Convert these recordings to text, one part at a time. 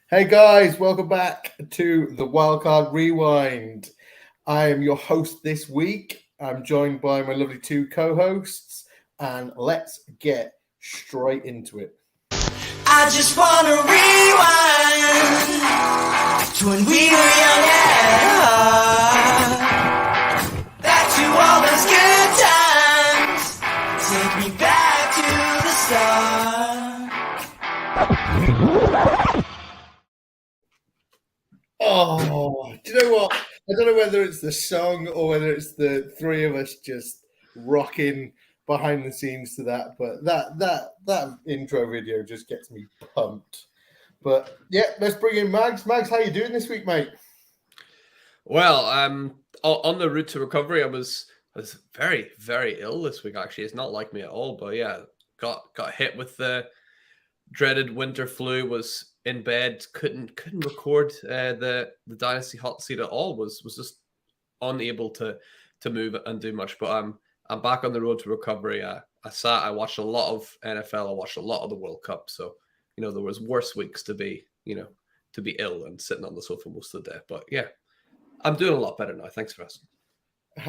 Hey guys, welcome back to the Wildcard Rewind. I am your host this week. I'm joined by my lovely two co-hosts, and let's get straight into it. I just wanna rewind to when we were young and hard. Back to all those good times. Take me back to the start. Oh, do you know what? I don't know whether it's the song or whether it's the three of us just rocking behind the scenes to that, but that intro video just gets me pumped. But yeah, let's bring in Mags. Mags, how you doing this week, mate? Well, on the route to recovery, I was very, very ill this week. Actually, it's not like me at all. But yeah, got hit with the dreaded winter flu. Was in bed, couldn't record the Dynasty hot seat at all. Was just unable to move and do much. But I'm back on the road to recovery. I watched a lot of NFL. I watched a lot of the World Cup. So there was worse weeks to be ill and sitting on the sofa most of the day. But yeah. I'm doing a lot better now. Thanks for asking.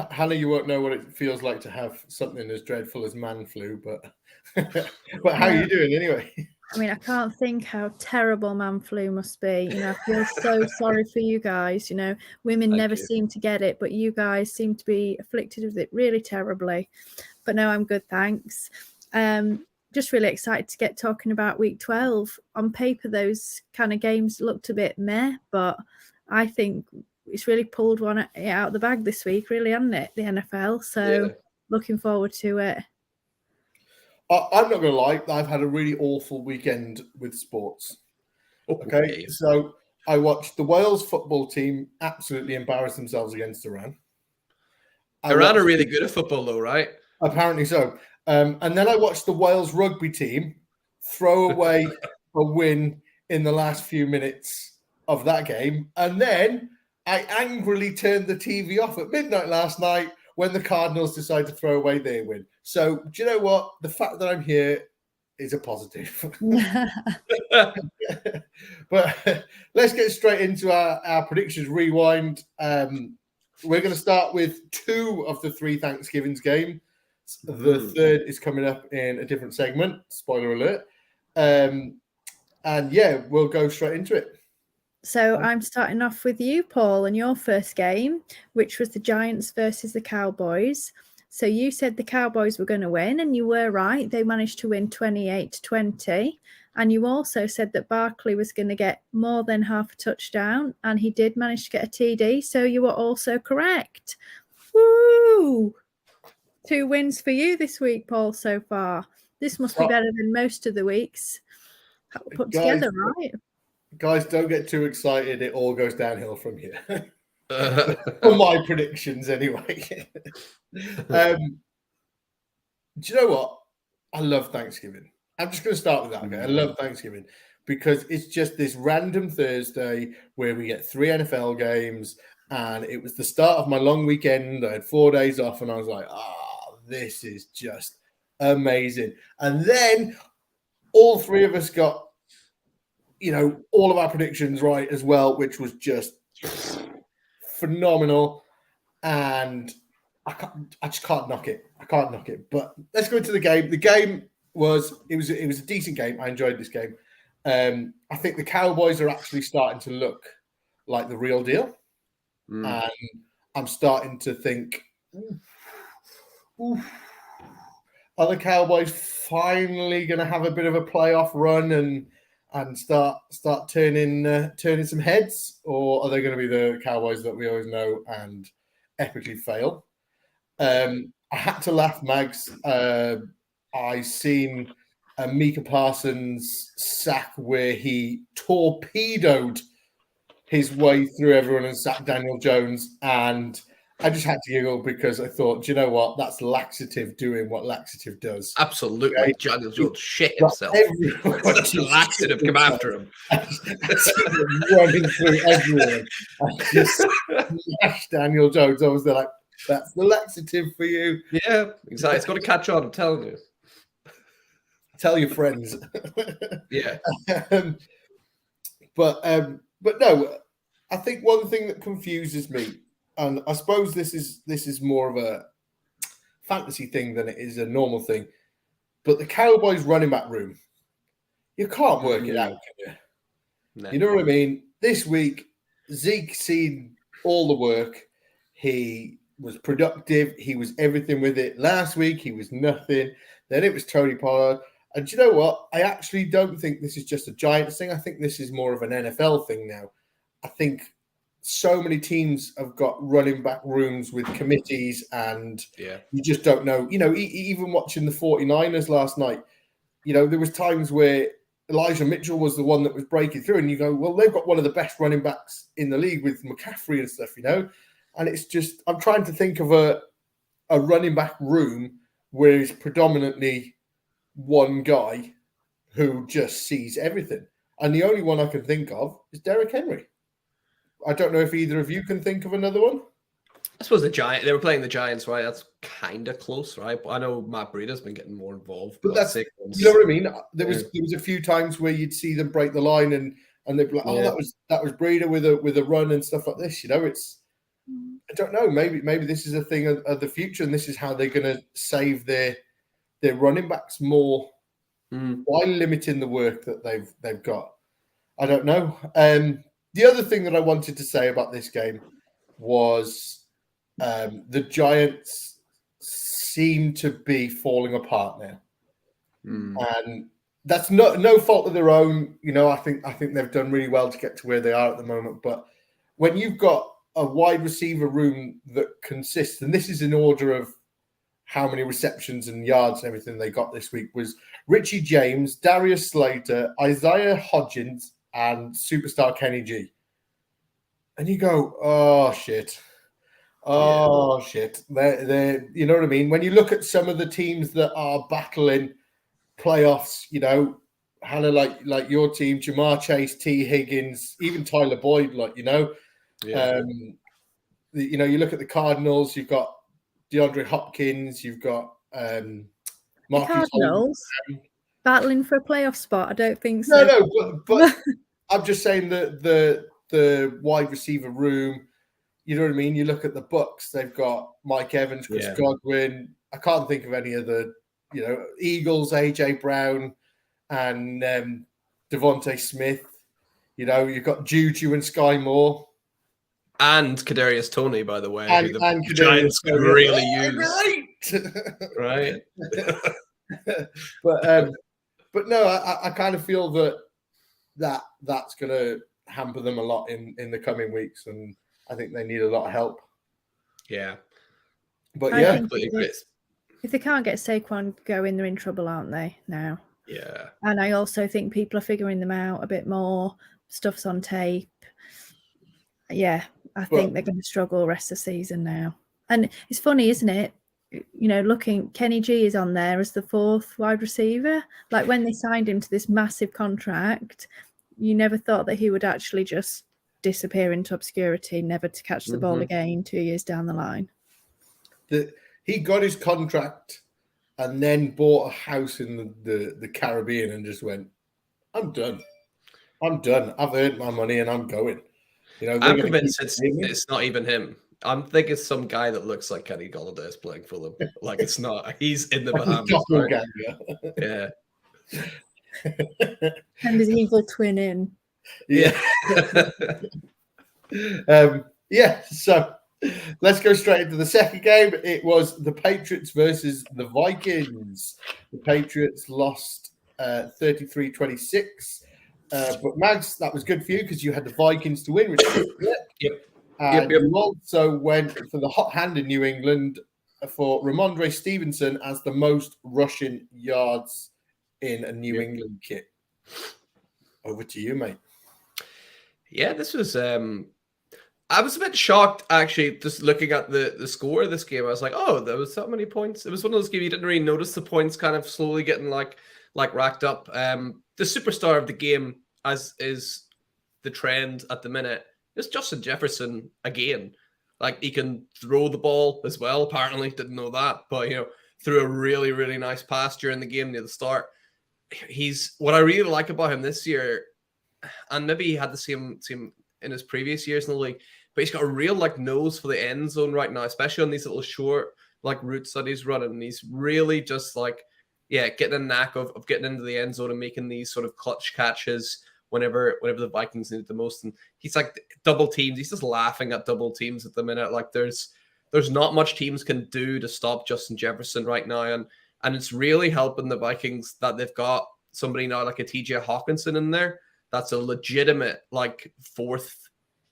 Hannah, you won't know what it feels like to have something as dreadful as man flu, but but how are you doing anyway? I mean, I can't think how terrible man flu must be. I feel so sorry for you guys. Women never seem to get it, but you guys seem to be afflicted with it really terribly. But no, I'm good, thanks. Just really excited to get talking about week 12. On paper, those kind of games looked a bit meh, but I think it's really pulled one out of the bag this week, really, hasn't it? The NFL. So Looking forward to it. I'm not going to lie. I've had a really awful weekend with sports. Okay. So I watched the Wales football team absolutely embarrass themselves against Iran. Iran are really good at football, though, right? Apparently so. And then I watched the Wales rugby team throw away a win in the last few minutes of that game. And then I angrily turned the TV off at midnight last night when the Cardinals decided to throw away their win. So, do you know what? The fact that I'm here is a positive. But let's get straight into our predictions rewind. We're going to start with two of the three Thanksgivings games. The third is coming up in a different segment. Spoiler alert. And yeah, we'll go straight into it. So I'm starting off with you, Paul, and your first game, which was the Giants versus the Cowboys. So you said the Cowboys were going to win, and you were right. They managed to win 28-20. And you also said that Barkley was going to get more than half a touchdown, and he did manage to get a TD. So you were also correct. Woo! 2 wins for you this week, Paul, so far. This must be better than most of the weeks put together, right? Guys, don't get too excited. It all goes downhill from here. For my predictions, anyway. Do you know what? I love Thanksgiving. I'm just going to start with that. Okay, I love Thanksgiving because it's just this random Thursday where we get 3 NFL games, and it was the start of my long weekend. I had 4 days off, and I was like, this is just amazing. And then all 3 of us got all of our predictions right as well, which was just phenomenal. And I just can't knock it. I can't knock it. But let's go into the game. The game was a decent game. I enjoyed this game. I think the Cowboys are actually starting to look like the real deal. And I'm starting to think, are the Cowboys finally going to have a bit of a playoff run and start turning some heads, or are they going to be the Cowboys that we always know and epically fail? I had to laugh, Mags. I seen a Micah Parsons sack where he torpedoed his way through everyone and sacked Daniel Jones, and I just had to giggle because I thought, do you know what? That's laxative doing what laxative does. Absolutely. Okay? Daniel Jones shit himself. Such a laxative come after him. Running through everyone. I just smashed Daniel Jones. I was there like, that's the laxative for you. Yeah, exactly. It's got to catch on, I'm telling you. Tell your friends. Yeah. But no, I think one thing that confuses me, and I suppose this is more of a fantasy thing than it is a normal thing, but the Cowboys running back room, you can't work it out, can you? No. You know what I mean? This week, Zeke seen all the work. He was productive. He was everything with it. Last week, he was nothing. Then it was Tony Pollard. And do you know what? I actually don't think this is just a Giants thing. I think this is more of an NFL thing now. I think so many teams have got running back rooms with committees, and you just don't know. You know, even watching the 49ers last night, you know, there was times where Elijah Mitchell was the one that was breaking through, and you go, well, they've got one of the best running backs in the league with McCaffrey and stuff, you know? And it's just, I'm trying to think of a running back room where it's predominantly one guy who just sees everything. And the only one I can think of is Derrick Henry. I don't know if either of you can think of another one. I suppose they were playing the Giants, right? That's kind of close, right? But I know Matt Breida's been getting more involved. But that's, you know what I mean? There was a few times where you'd see them break the line and they'd be like, oh, that was Breida with a run and stuff like this. You know, it's, I don't know. Maybe this is a thing of the future, and this is how they're going to save their running backs more while limiting the work that they've got. I don't know. The other thing that I wanted to say about this game was the Giants seem to be falling apart now, and that's no fault of their own. You know, I think they've done really well to get to where they are at the moment. But when you've got a wide receiver room that consists, and this is in order of how many receptions and yards and everything they got this week, was Richie James, Darius Slater, Isaiah Hodgins, and superstar Kenny G. And you go, oh shit. Oh shit. They're, you know what I mean? When you look at some of the teams that are battling playoffs, you know, Hannah, like your team, Jamar Chase, T. Higgins, even Tyler Boyd, like, you know. You know, you look at the Cardinals, you've got DeAndre Hopkins, you've got Marcus Cardinals battling for a playoff spot. I don't think so. No, but I'm just saying that the wide receiver room, you know what I mean? You look at the Bucks, they've got Mike Evans, Chris Godwin. I can't think of any other, you know, Eagles, AJ Brown, and Devontae Smith. You know, you've got Juju and Sky Moore. And Kadarius Toney, by the way, and the Giants could really use. Right. But no, I kind of feel that's going to hamper them a lot in the coming weeks, and I think they need a lot of help. Yeah. But if they can't get Saquon going, they're in trouble, aren't they, now? Yeah. And I also think people are figuring them out a bit more. Stuff's on tape. Yeah, I think they're going to struggle the rest of the season now. And it's funny, isn't it? You know, looking, Kenny G is on there as the fourth wide receiver. Like when they signed him to this massive contract, you never thought that he would actually just disappear into obscurity, never to catch the ball again 2 years down the line. He got his contract and then bought a house in the Caribbean and just went, I'm done. I've earned my money and I'm going. You know, I'm convinced it's not even him. I'm thinking it's some guy that looks like Kenny Golladay is playing for them. Like it's not. He's in the Bahamas. Right? Yeah. And his evil twin in. Yeah. So let's go straight into the second game. It was the Patriots versus the Vikings. The Patriots lost 33-26. But Mags, that was good for you because you had the Vikings to win. Yep. You also went for the hot hand in New England for Ramondre Stevenson as the most rushing yards in a New England kit. Over to you, mate. Yeah, this was I was a bit shocked actually just looking at the score of this game. I was like, oh, there was so many points. It was one of those games you didn't really notice the points kind of slowly getting like racked up. The superstar of the game, as is the trend at the minute, is Justin Jefferson again. Like he can throw the ball as well. Apparently, didn't know that, but you know, threw a really, really nice pass during the game near the start. He's what I really like about him this year and maybe he had the same in his previous years in the league, but he's got a real like nose for the end zone right now, especially on these little short like routes that he's running. And he's really just like, getting a knack of getting into the end zone and making these sort of clutch catches whenever the Vikings need it the most. And he's like double teams. He's just laughing at double teams at the minute. Like there's not much teams can do to stop Justin Jefferson right now. And it's really helping the Vikings that they've got somebody now like a TJ Hawkinson in there. That's a legitimate like fourth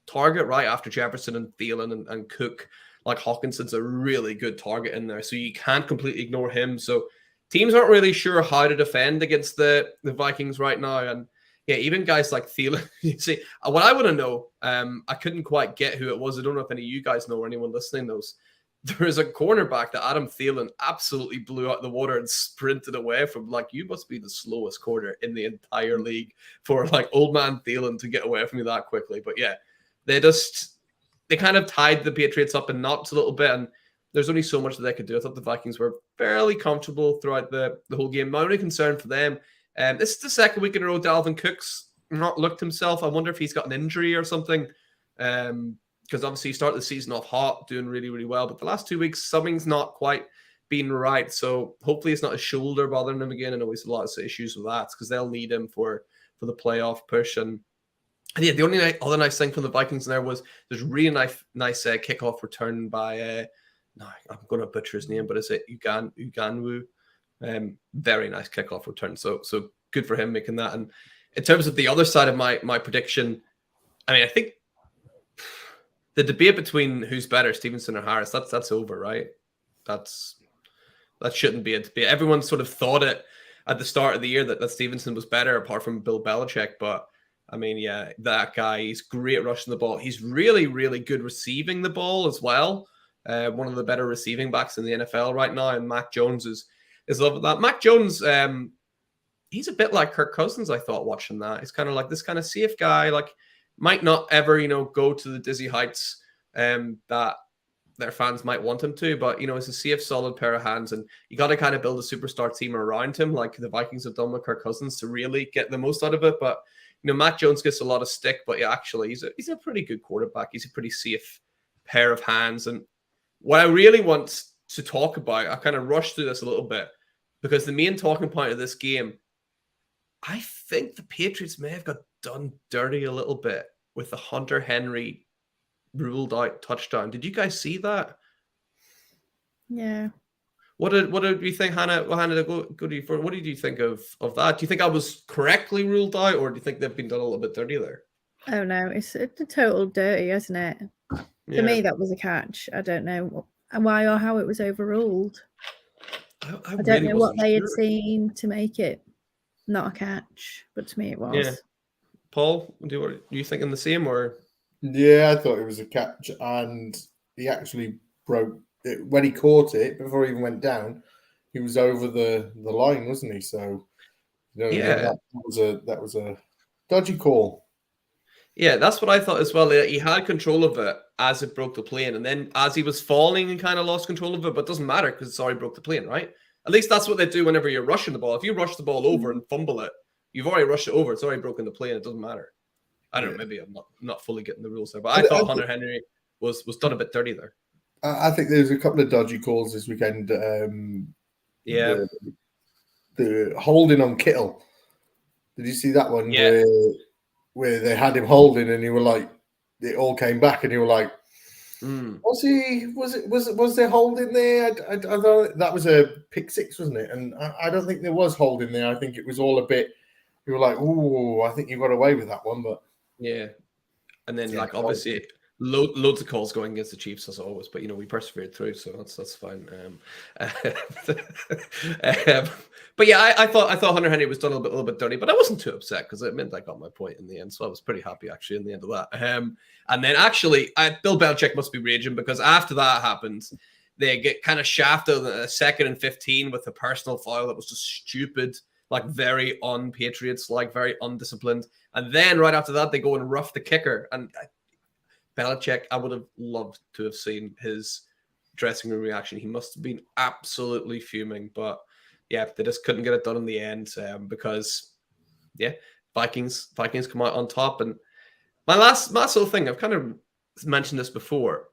target right after Jefferson and Thielen and Cook. Like Hawkinson's a really good target in there. So you can't completely ignore him. So teams aren't really sure how to defend against the Vikings right now. And yeah, even guys like Thielen, you see, what I want to know, I couldn't quite get who it was. I don't know if any of you guys know or anyone listening knows. There is a cornerback that Adam Thielen absolutely blew out the water and sprinted away from. Like, you must be the slowest corner in the entire league for like old man Thielen to get away from you that quickly. But yeah, they kind of tied the Patriots up in knots a little bit, and there's only so much that they could do. I thought the Vikings were fairly comfortable throughout the whole game. My only concern for them, this is the second week in a row Dalvin Cook's not looked himself. I wonder if he's got an injury or something. Because obviously you start the season off hot, doing really, really well. But the last 2 weeks, something's not quite been right. So hopefully it's not his shoulder bothering him again. I know he's a lot of issues with that because they'll need him for the playoff push. And yeah, the only other nice thing from the Vikings in there was there's really nice kickoff return by, I'm going to butcher his name, but is it Uganwu? Very nice kickoff return. So good for him making that. And in terms of the other side of my prediction, I mean, I think the debate between who's better, Stevenson or Harris, that's over, right? That shouldn't be a debate. Everyone sort of thought it at the start of the year that Stevenson was better, apart from Bill Belichick. But I mean, yeah, that guy, he's great rushing the ball. He's really, really good receiving the ball as well. One of the better receiving backs in the NFL right now. And Mac Jones is loving that. Mac Jones, he's a bit like Kirk Cousins, I thought, watching that. He's kind of like this kind of safe guy, like might not ever, go to the dizzy heights that their fans might want him to, but, it's a safe, solid pair of hands, and you got to kind of build a superstar team around him like the Vikings have done with Kirk Cousins to really get the most out of it. But, Mac Jones gets a lot of stick, but yeah, actually, he's a pretty good quarterback. He's a pretty safe pair of hands. And what I really want to talk about, I kind of rushed through this a little bit because the main talking point of this game, I think the Patriots may have got done dirty a little bit with the Hunter Henry ruled out touchdown. Did you guys see that? Yeah. What did you think, Hannah? Well, Hannah, go to you for. What did you think of that? Do you think I was correctly ruled out, or do you think they've been done a little bit dirty there? Oh no, it's a total dirty, isn't it? Yeah. For me, that was a catch. I don't know why or how it was overruled. I don't know what they had seen to make it not a catch, but to me it was. Yeah. Paul, do you thinking the same, or? Yeah, I thought it was a catch, and he actually broke it when he caught it before he even went down. He was over the line, wasn't he? So, yeah, that was a dodgy call. Yeah, that's what I thought as well. He had control of it as it broke the plane, and then as he was falling, he kind of lost control of it. But it doesn't matter because it's already broke the plane, right? At least that's what they do whenever you're rushing the ball. If you rush the ball over and fumble it, you've already rushed it over. It's already broken the plane. It doesn't matter. I don't know. Maybe I'm not fully getting the rules there, but I thought Hunter Henry was done a bit dirty there. I think there's a couple of dodgy calls this weekend. Yeah, the holding on Kittle. Did you see that one? Yeah. Where they had him holding, and you were like, it all came back, and you were like, was he? Was there holding there? I don't. That was a pick six, wasn't it? And I don't think there was holding there. I think it was all a bit. You were like, oh, I think you got away with that one, but yeah. And then obviously loads of calls going against the Chiefs as always, but we persevered through, so that's fine. But yeah, I thought Hunter Henry was done a little bit dirty, but I wasn't too upset because it meant I got my point in the end, so I was pretty happy actually in the end of that. And then actually, Bill Belichick must be raging because after that happens, they get kind of shafted on a 2nd and 15 with a personal foul that was just stupid, like very un-Patriots, like very undisciplined. And then right after that, they go and rough the kicker. And Belichick, I would have loved to have seen his dressing room reaction. He must have been absolutely fuming. But yeah, they just couldn't get it done in the end because, yeah, Vikings come out on top. And my last little thing, I've kind of mentioned this before,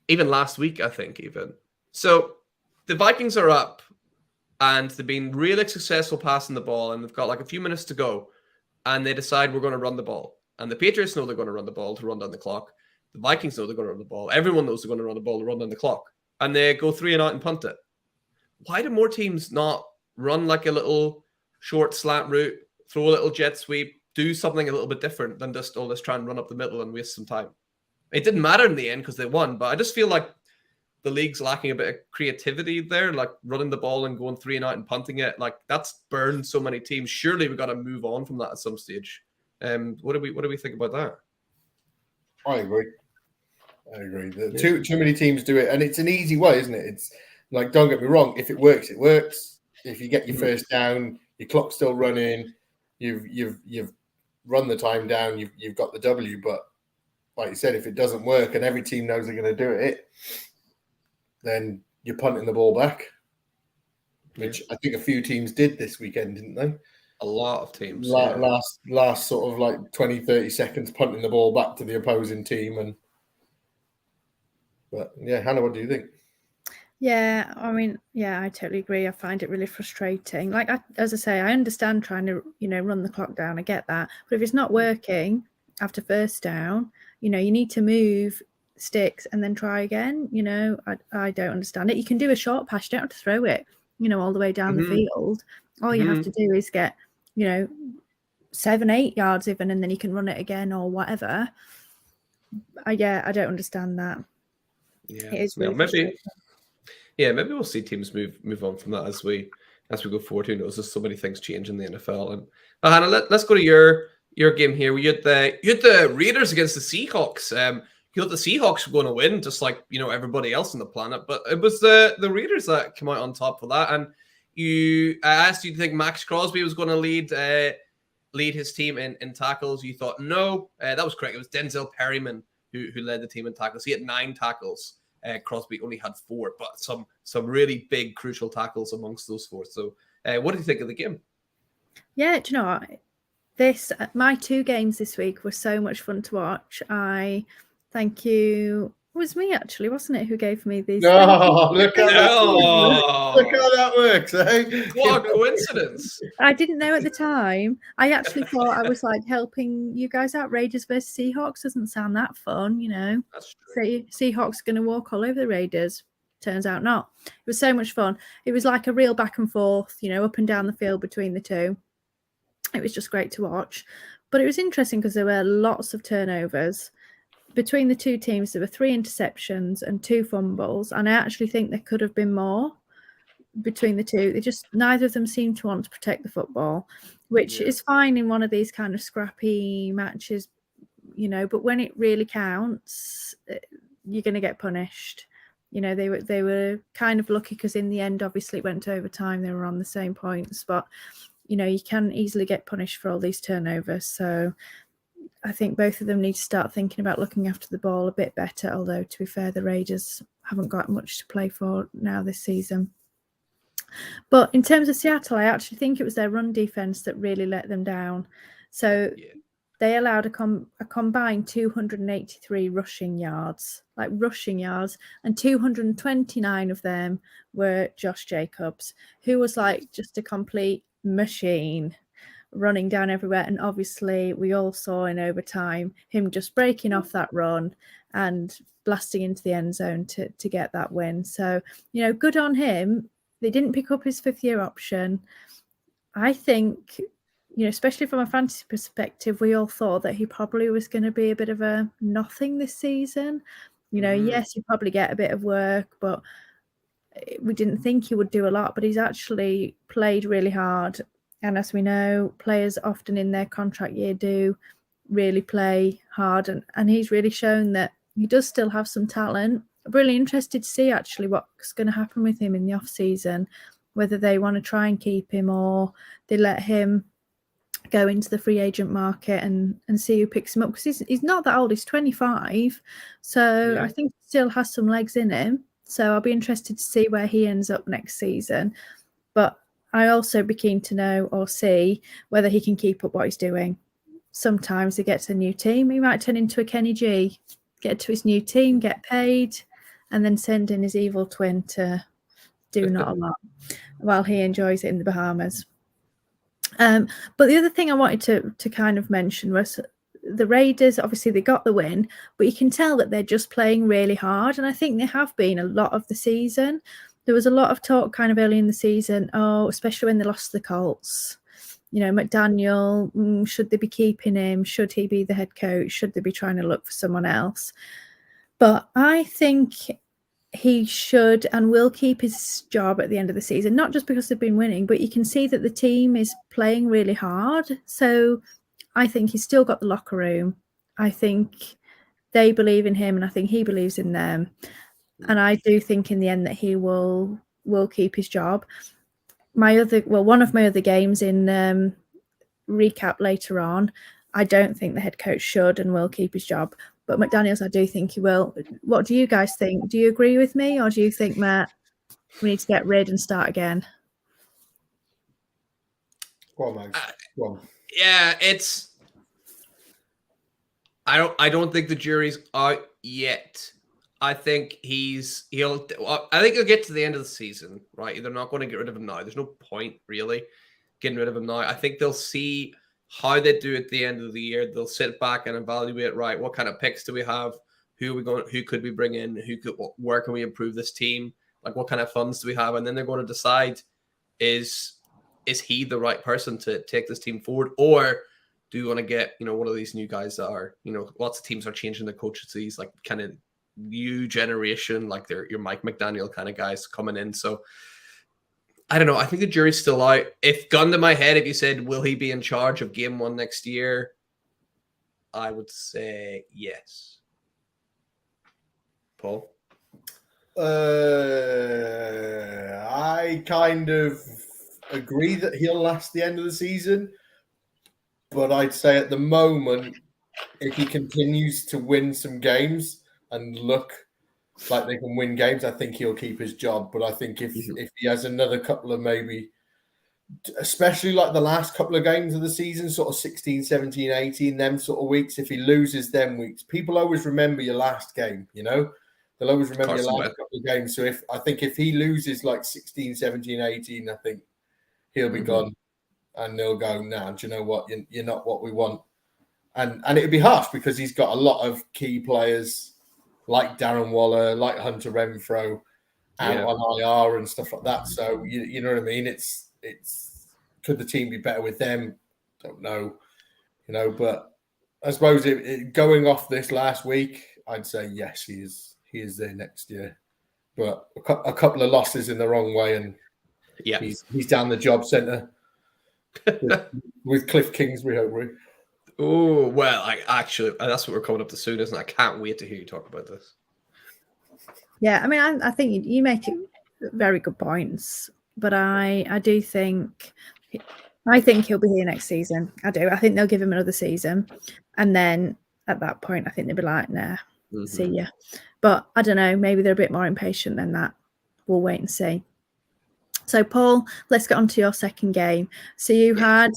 even last week, I think, even. So the Vikings are up and they've been really successful passing the ball, and they've got like a few minutes to go, and they decide we're going to run the ball. And the Patriots know they're going to run the ball to run down the clock. The Vikings know they're going to run the ball. Everyone knows they're going to run the ball to run down the clock. And they go 3 and out and punt it. Why do more teams not run like a little short slant route, throw a little jet sweep, do something a little bit different than just, let's try and run up the middle and waste some time? It didn't matter in the end because they won, but I just feel like the league's lacking a bit of creativity there, like running the ball and going 3 and out and punting it. Like, that's burned so many teams. Surely we've got to move on from that at some stage. What do we think about that? I agree. Too many teams do it, and it's an easy way, isn't it? It's like, don't get me wrong, if it works, it works. If you get your first down, your clock's still running, you've run the time down, you've got the W. But like you said, if it doesn't work and every team knows they're going to do it, then you're punting the ball back, which I think a few teams did this weekend, didn't they? A lot of teams. Last sort of like 20, 30 seconds punting the ball back to the opposing team. But yeah, Hannah, what do you think? Yeah, I mean, I totally agree. I find it really frustrating. Like, as I say, I understand trying to, run the clock down. I get that. But if it's not working after first down, you need to move sticks and then try again. I don't understand it. You can do a short pass. You don't have to throw it, all the way down the field. All you have to do is get, 7-8 yards even, and then you can run it again or whatever. I don't understand that. Yeah, it is really maybe we'll see teams move on from that as we go forward. Who knows? There's so many things change in the NFL. And Hannah, let's go to your game here. You had the Raiders against the Seahawks. You thought the Seahawks were going to win, just like everybody else on the planet, but it was the Raiders that came out on top for that. And I asked you to think Max Crosby was going to lead his team in tackles. You thought no, that was correct. It was Denzel Perryman who led the team in tackles. He had 9 tackles. Crosby only had 4, but some really big, crucial tackles amongst those 4. So what do you think of the game? Yeah, do you know what? My 2 games this week were so much fun to watch. Thank you. It was me, actually, wasn't it, who gave me these? Oh, look how that works, eh? What a coincidence. I didn't know at the time. I actually thought I was like helping you guys out. Raiders versus Seahawks doesn't sound that fun, That's true. Seahawks are going to walk all over the Raiders. Turns out not. It was so much fun. It was like a real back and forth, up and down the field between the two. It was just great to watch. But it was interesting because there were lots of turnovers. Between the two teams, there were 3 interceptions and 2 fumbles, and I actually think there could have been more between the two. Neither of them seemed to want to protect the football, which is fine in one of these kind of scrappy matches, but when it really counts, you're going to get punished. They were kind of lucky because in the end, obviously, it went to overtime. They were on the same points, but you can easily get punished for all these turnovers. So I think both of them need to start thinking about looking after the ball a bit better, although, to be fair, the Raiders haven't got much to play for now this season. But in terms of Seattle, I actually think it was their run defense that really let them down. So they allowed a combined 283 rushing yards, and 229 of them were Josh Jacobs, who was like just a complete machine, running down everywhere. And obviously we all saw in overtime him just breaking off that run and blasting into the end zone to get that win. So, good on him. They didn't pick up his 5th-year option. I think, especially from a fantasy perspective, we all thought that he probably was going to be a bit of a nothing this season. Yes, he'd probably get a bit of work, but we didn't think he would do a lot. But he's actually played really hard. And as we know, players often in their contract year do really play hard. And he's really shown that he does still have some talent. I'm really interested to see actually what's going to happen with him in the off-season, whether they want to try and keep him or they let him go into the free agent market and see who picks him up. Because he's not that old. He's 25. So I think he still has some legs in him. So I'll be interested to see where he ends up next season. But I also be keen to know or see whether he can keep up what he's doing. Sometimes he gets a new team, he might turn into a Kenny G, get to his new team, get paid, and then send in his evil twin to do not a lot while he enjoys it in the Bahamas. But the other thing I wanted to kind of mention was the Raiders. Obviously, they got the win, but you can tell that they're just playing really hard, and I think they have been a lot of the season. There was a lot of talk kind of early in the season, especially when they lost to the Colts. McDaniel, should they be keeping him? Should he be the head coach? Should they be trying to look for someone else? But I think he should and will keep his job at the end of the season, not just because they've been winning, but you can see that the team is playing really hard. So I think he's still got the locker room. I think they believe in him, and I think he believes in them. And I do think in the end that he will keep his job. One of my other games in recap later on, I don't think the head coach should and will keep his job. But McDaniels, I do think he will. What do you guys think? Do you agree with me, or do you think, Matt, we need to get rid and start again? Go on, Max. Go on. Yeah, it's. I don't think the jury's out yet. I think he'll get to the end of the season, right? They're not going to get rid of him now. There's no point really getting rid of him now. I think they'll see how they do at the end of the year. They'll sit back and evaluate, right? What kind of picks do we have? Who could we bring in? Where can we improve this team? Like, what kind of funds do we have? And then they're going to decide, is he the right person to take this team forward? Or do you want to get, one of these new guys that are, lots of teams are changing their coaches to these like kind of new generation, like your Mike McDaniel kind of guys coming in. So I don't know. I think the jury's still out. If gun to my head, if you said, will he be in charge of game 1 next year? I would say yes. Paul? I kind of agree that he'll last the end of the season. But I'd say at the moment, if he continues to win some games and look like they can win games, I think he'll keep his job. But I think if he has another couple of maybe, especially like the last couple of games of the season, sort of 16, 17, 18, them sort of weeks, if he loses them weeks, people always remember your last game, They'll always remember your last couple of games. So if he loses like 16, 17, 18, I think he'll be gone. And they'll go, nah, do you know what? You're not what we want. And it'd be harsh because he's got a lot of key players like Darren Waller, like Hunter Renfro, out on IR and stuff like that. So you know what I mean? It's could the team be better with them? Don't know, But I suppose going off this last week, I'd say yes, he is there next year. But a couple of losses in the wrong way, and he's down the job centre with Cliff Kingsbury, hopefully. Oh, well, actually, that's what we're coming up to soon, isn't it? I can't wait to hear you talk about this. Yeah, I mean, I think you make very good points, but I do think he'll be here next season. I do. I think they'll give him another season, and then at that point, I think they'll be like, nah, see ya. But I don't know. Maybe they're a bit more impatient than that. We'll wait and see. So, Paul, let's get on to your second game. So you had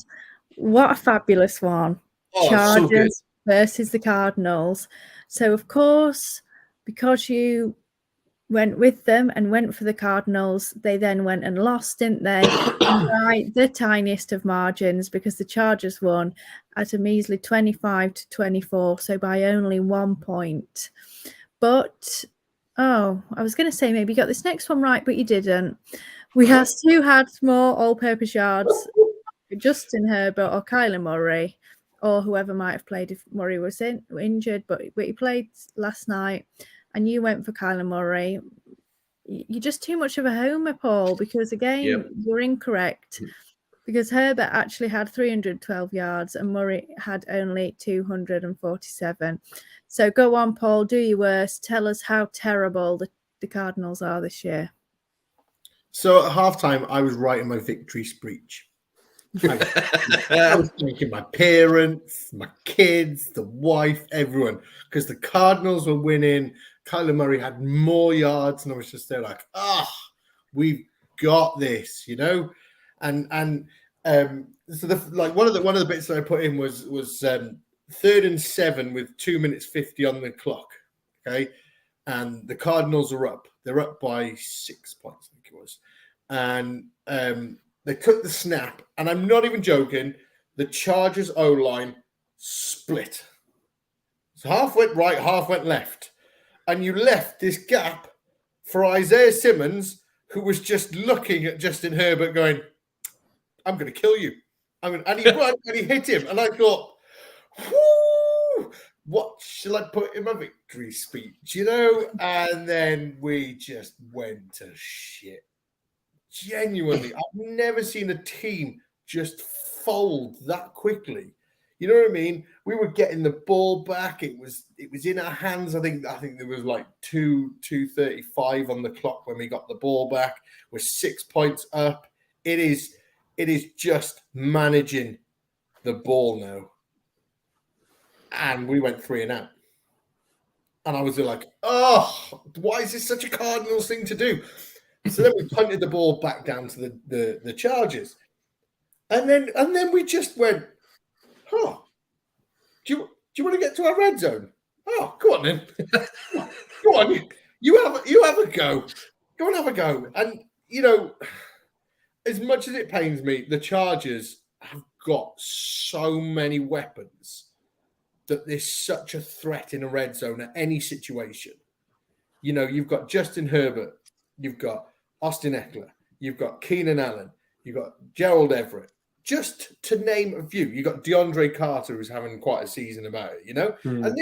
what a fabulous one. Chargers versus the Cardinals. So, of course, because you went with them and went for the Cardinals, they then went and lost, didn't they? By the tiniest of margins, because the Chargers won at a measly 25-24, so by only 1 point. But, I was going to say maybe you got this next one right, but you didn't. We had more all-purpose yards, Justin Herbert or Kyler Murray, or whoever might have played if Murray was injured, but he played last night, and you went for Kyler Murray. You're just too much of a homer, Paul, because again, you're incorrect. Because Herbert actually had 312 yards and Murray had only 247. So go on, Paul, do your worst. Tell us how terrible the Cardinals are this year. So at halftime, I was writing my victory speech. I was thanking my parents, my kids, the wife, everyone, because the Cardinals were winning. Kyler Murray had more yards, and I was just there like, we've got this, So one of the bits that I put in was 3rd and 7 with 2 minutes 50 on the clock. Okay, and the Cardinals are up. They're up by 6 points, I think it was, and they took the snap, and I'm not even joking. The Chargers O-line split. So half went right, half went left, and you left this gap for Isaiah Simmons, who was just looking at Justin Herbert, going, "I'm going to kill you." And he ran and he hit him, and I thought, "Whoo! What shall I put in my victory speech?" And then we just went to shit. Genuinely, I've never seen a team just fold that quickly. You know what I mean? We were getting the ball back. It was in our hands. I think there was like 2:35 on the clock when we got the ball back. We're 6 points up. It is just managing the ball now. And we went 3 and out. And I was like, oh, why is this such a Cardinals thing to do? So then we punted the ball back down to the Chargers. And then we just went, huh, do you want to get to our red zone? Oh, go on then. Go on. You have a go. Go and have a go. And, as much as it pains me, the Chargers have got so many weapons that there's such a threat in a red zone at any situation. You've got Justin Herbert, you've got Austin Eckler, you've got Keenan Allen, you've got Gerald Everett, just to name a few. You've got DeAndre Carter, who's having quite a season about it, And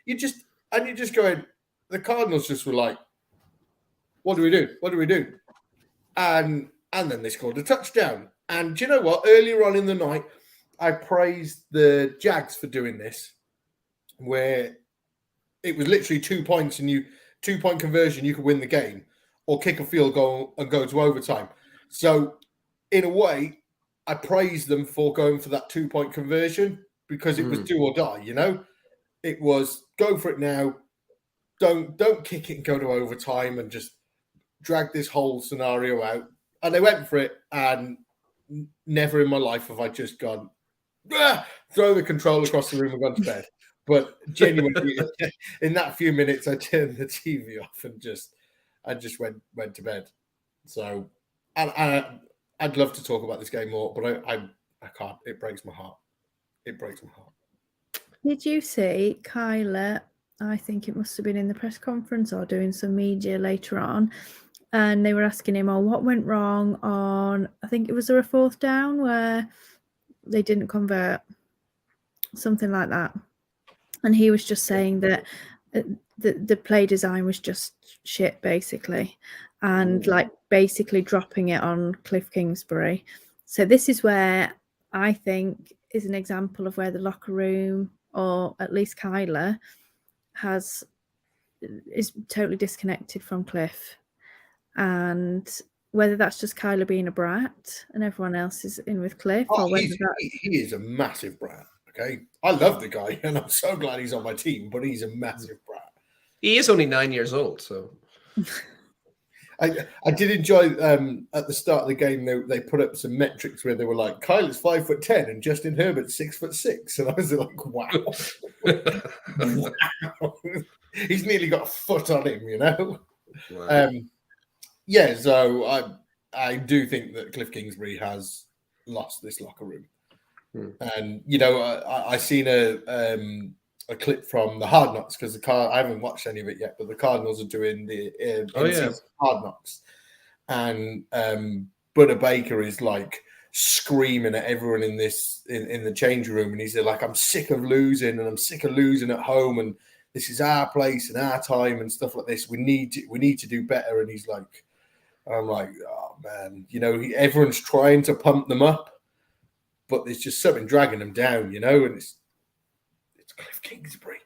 you're just going, the Cardinals just were like, what do we do? What do we do? And then they scored a touchdown. And do you know what? Earlier on in the night, I praised the Jags for doing this, where it was literally 2 points and 2-point conversion, you could win the game, or kick a field goal and go to overtime. So in a way, I praised them for going for that 2-point conversion because it was do or die, It was go for it now. Don't kick it and go to overtime and just drag this whole scenario out. And they went for it, and never in my life have I just gone, throw the control across the room and gone to bed. But genuinely, in that few minutes, I turned the TV off and I just went to bed. So, and I'd love to talk about this game more, but I can't. It breaks my heart. It breaks my heart. Did you see Kyler? I think it must have been in the press conference or doing some media later on. And they were asking him, what went wrong on, I think it was a 4th down where they didn't convert, something like that. And he was just saying that the play design was just shit, basically. And basically dropping it on Cliff Kingsbury. So this is where I think is an example of where the locker room, or at least Kyler, is totally disconnected from Cliff. And whether that's just Kyler being a brat and everyone else is in with Cliff, or whether he is a massive brat. Okay, I love the guy, and I'm so glad he's on my team. But he's a massive brat. He is only 9 years old, so. I did enjoy at the start of the game. They put up some metrics where they were like, Kyler's 5'10" and Justin Herbert's 6'6", and I was like, wow, wow. He's nearly got a foot on him, Wow. Yeah, so I do think that Cliff Kingsbury has lost this locker room. And, I seen a clip from the Hard Knocks, because I haven't watched any of it yet, but the Cardinals are doing the Hard Knocks. And Butter Baker is like screaming at everyone in the change room. And he's like, I'm sick of losing, and I'm sick of losing at home. And this is our place and our time and stuff like this. We need to do better. And he's like, I'm like, oh man, everyone's trying to pump them up, but there's just something dragging them down, and it's Cliff Kingsbury.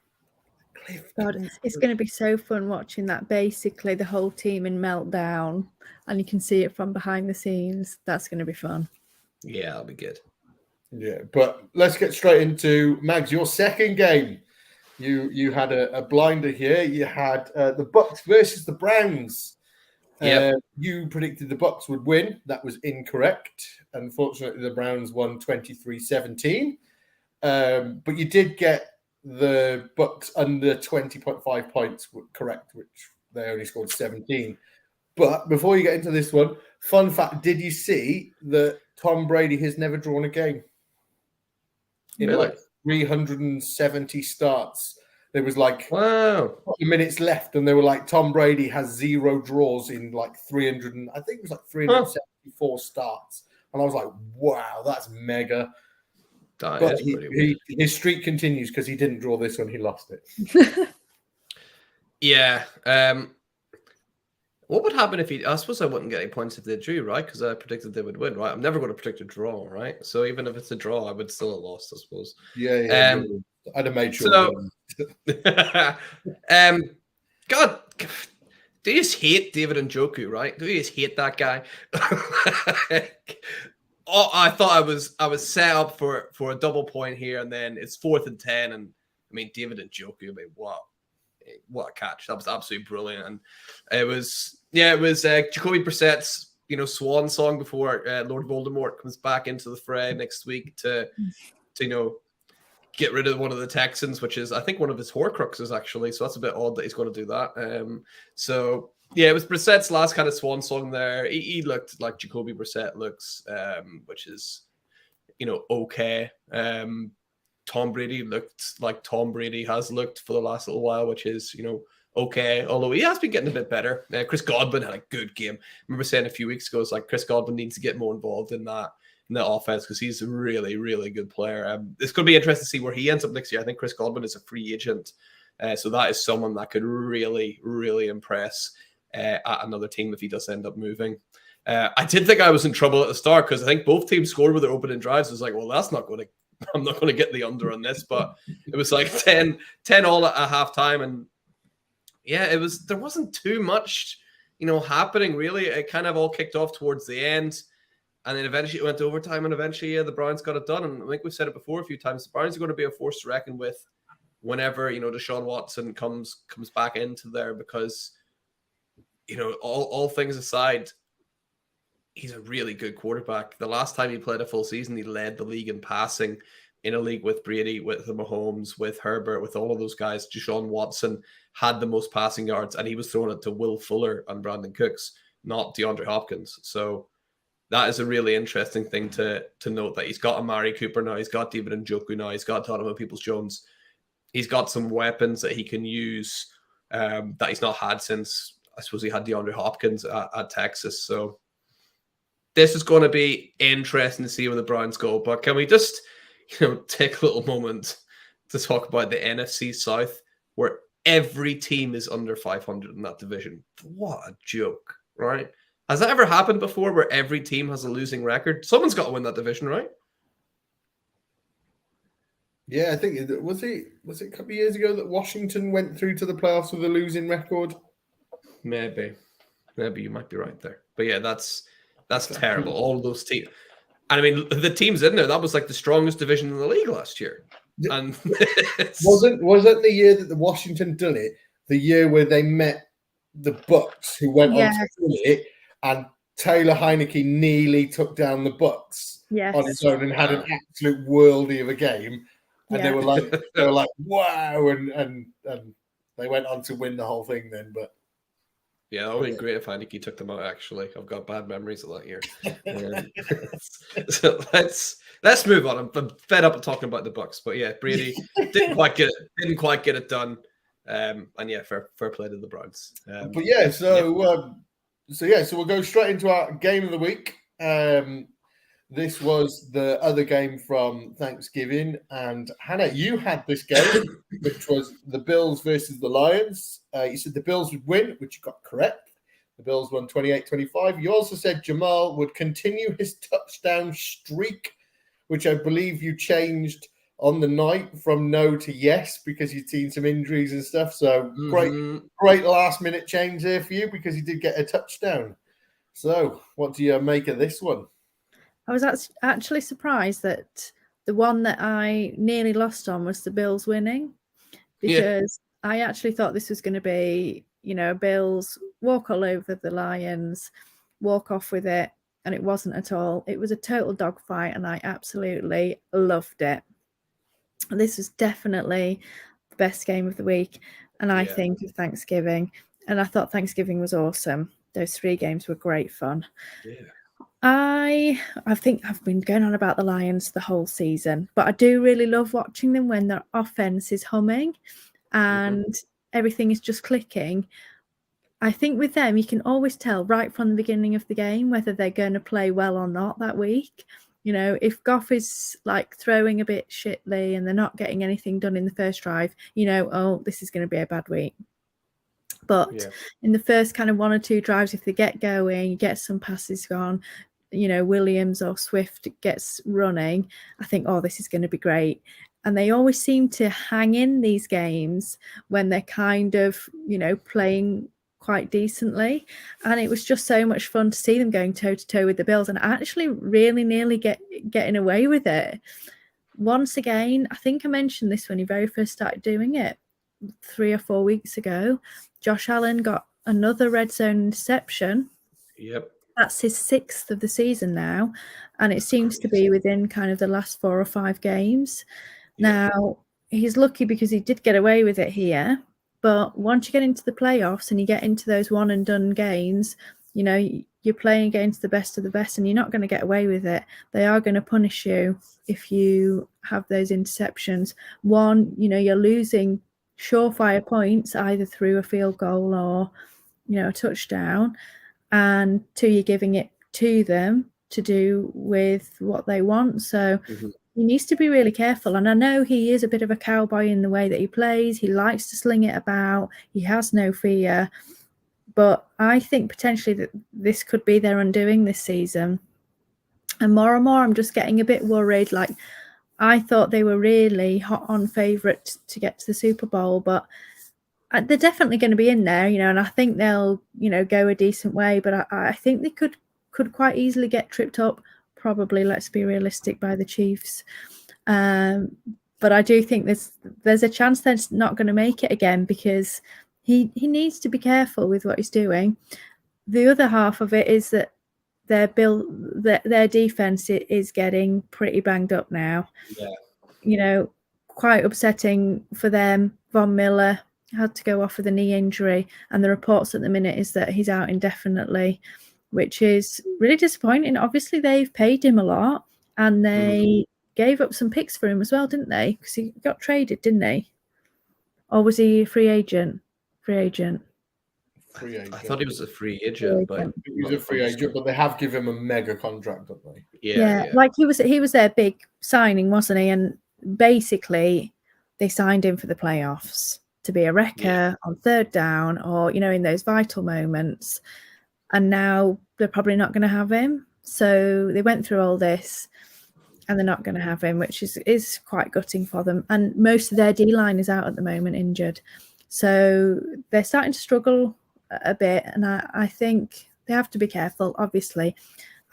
God, it's going to be so fun watching that. Basically, the whole team in meltdown, and you can see it from behind the scenes. That's going to be fun. Yeah, that'll be good. Yeah, but let's get straight into Mags, your second game. You had a blinder here. You had the Bucks versus the Browns. Yep. You predicted the Bucks would win. That was incorrect. Unfortunately, the Browns won 23-17. But you did get the Bucks under 20.5 points correct, which they only scored 17. But before you get into this one, fun fact, did you see that Tom Brady has never drawn a game? In Really? like 370 starts. There was like Wow. minutes left, and they were like, Tom Brady has 0 draws in like 300, I think it was like 374 starts. And I was like, wow, that's mega. That But is pretty weird. his streak continues because he didn't draw this one, he lost it. Yeah. What would happen if he? I suppose I wouldn't get any points if they drew, right? Because I predicted they would win, right? I'm never going to predict a draw, right? So even if it's a draw, I would still have lost, I suppose. Yeah. I'd have made sure. So, God, do you just hate David Njoku, right? Do you just hate that guy? Oh, I thought I was set up for a double point here, and then it's 4th and 10, and I mean David Njoku, I mean what a catch! That was absolutely brilliant, and it was Jacoby Brissett's swan song before Lord Voldemort comes back into the fray next week to get rid of one of the Texans, which is I think one of his Horcruxes actually. So that's a bit odd that he's going to do that. So yeah, it was Brissett's last kind of swan song there. He looked like Jacoby Brissett looks, which is okay. Tom Brady looked like Tom Brady has looked for the last little while, which is, okay. Although he has been getting a bit better. Chris Godwin had a good game. I remember saying a few weeks ago, it's like Chris Godwin needs to get more involved in that offense because he's a really, really good player. It's going to be interesting to see where he ends up next year. I think Chris Godwin is a free agent. So that is someone that could really, really impress at another team if he does end up moving. I did think I was in trouble at the start because I think both teams scored with their opening drives. I was like, well, I'm not going to get the under on this, but it was like 10 all at halftime. And yeah, there wasn't too much, happening really. It kind of all kicked off towards the end. And then eventually it went to overtime, and eventually the Browns got it done. And I think we've said it before a few times. The Browns are going to be a force to reckon with whenever, Deshaun Watson comes back into there because, all things aside, he's a really good quarterback. The last time he played a full season, he led the league in passing in a league with Brady, with the Mahomes, with Herbert, with all of those guys. Deshaun Watson had the most passing yards, and he was throwing it to Will Fuller and Brandon Cooks, not DeAndre Hopkins. So that is a really interesting thing to note, that he's got Amari Cooper now, he's got David Njoku now, he's got Donovan Peoples-Jones. He's got some weapons that he can use that he's not had since, I suppose, he had DeAndre Hopkins at Texas. So this is going to be interesting to see where the Browns go. But can we just, take a little moment to talk about the NFC South, where every team is under 500 in that division? What a joke, right? Has that ever happened before, where every team has a losing record? Someone's got to win that division, right? Yeah, I think was it a couple of years ago that Washington went through to the playoffs with a losing record? Maybe you might be right there. But yeah, that's terrible. All of those teams. And I mean, the teams in there, that was like the strongest division in the league last year. And wasn't the year that the Washington done it, the year where they met the Bucks, who went on to win it, and Taylor Heineke nearly took down the Bucks on his own and had an absolute worldie of a game. And they were like, wow, and they went on to win the whole thing then. But yeah, that would be great if Heineke took them out. Actually, I've got bad memories of that year. So let's move on. I'm fed up of talking about the Bucks, but yeah, Brady didn't quite get it done. And yeah, fair play to the Browns. So we'll go straight into our game of the week. This was the other game from Thanksgiving, and Hannah, you had this game, which was the Bills versus the Lions. You said the Bills would win, which you got correct. The Bills won 28-25. You also said Jamal would continue his touchdown streak, which I believe you changed on the night from no to yes because you'd seen some injuries and stuff. So great last minute change there for you because he did get a touchdown. So what do you make of this one? I was actually surprised that the one that I nearly lost on was the Bills winning, because I actually thought this was going to be, Bills walk all over the Lions, walk off with it. And it wasn't at all. It was a total dogfight, and I absolutely loved it. This was definitely the best game of the week, and I think of Thanksgiving. And I thought Thanksgiving was awesome. Those 3 games were great fun. Yeah. I think I've been going on about the Lions the whole season, but I do really love watching them when their offense is humming and everything is just clicking. I think with them, you can always tell right from the beginning of the game whether they're going to play well or not that week. You know, if Goff is like throwing a bit shitly and they're not getting anything done in the first drive, you know, oh, this is going to be a bad week. But in the first kind of 1 or 2 drives, if they get going, you get some passes gone, you know, Williams or Swift gets running, I think, oh, this is going to be great. And they always seem to hang in these games when they're kind of, you know, playing quite decently. And it was just so much fun to see them going toe-to-toe with the Bills and actually really nearly getting away with it. Once again, I think I mentioned this when he very first started doing it 3 or 4 weeks ago. Josh Allen got another red zone interception. Yep. That's his 6th of the season now. And it seems to be within kind of the last 4 or 5 games. Now, he's lucky because he did get away with it here. But once you get into the playoffs and you get into those one and done games, you know, you're playing against the best of the best and you're not going to get away with it. They are going to punish you if you have those interceptions. One, you know, you're losing surefire points either through a field goal or, you know, a touchdown. And 2, you're giving it to them to do with what they want. So he needs to be really careful. And I know he is a bit of a cowboy in the way that he plays. He likes to sling it about. He has no fear. But I think potentially that this could be their undoing this season. And more, I'm just getting a bit worried. Like, I thought they were really hot on favourite to get to the Super Bowl, but they're definitely going to be in there, you know, and I think they'll, you know, go a decent way. But I think they could quite easily get tripped up, probably, let's be realistic, by the Chiefs. But I do think there's a chance they're not going to make it again because he needs to be careful with what he's doing. The other half of it is that their defense is getting pretty banged up now. Yeah. You know, quite upsetting for them. Von Miller had to go off with a knee injury, and the reports at the minute is that he's out indefinitely, which is really disappointing. Obviously, they've paid him a lot, and they gave up some picks for him as well, didn't they? Because he got traded, didn't he? Or was he a free agent? Free agent. I thought he was a free agent, but he was a free agent. But they have given him a mega contract, don't they? Yeah. Like he was their big signing, wasn't he? And basically, they signed him for the playoffs to be a wrecker on 3rd down, or, you know, in those vital moments. And now they're probably not going to have him. So they went through all this and they're not going to have him, which is quite gutting for them. And most of their D-line is out at the moment, injured. So they're starting to struggle a bit. And I think they have to be careful. Obviously,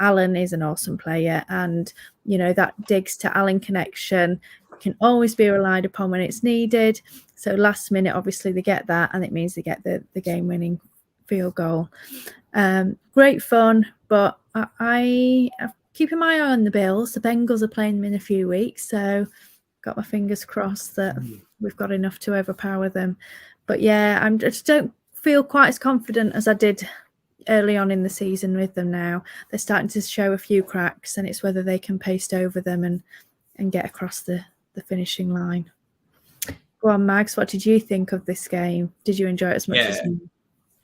Allen is an awesome player. And, you know, that Diggs to Allen connection can always be relied upon when it's needed. So last minute, obviously, they get that. And it means they get the game-winning field goal. Great fun, but I keep my eye on the Bills. The Bengals are playing them in a few weeks, so got my fingers crossed that we've got enough to overpower them. But yeah, I just don't feel quite as confident as I did early on in the season with them now. They're starting to show a few cracks, and it's whether they can paste over them and get across the finishing line. Go on, Mags, what did you think of this game? Did you enjoy it as much as me?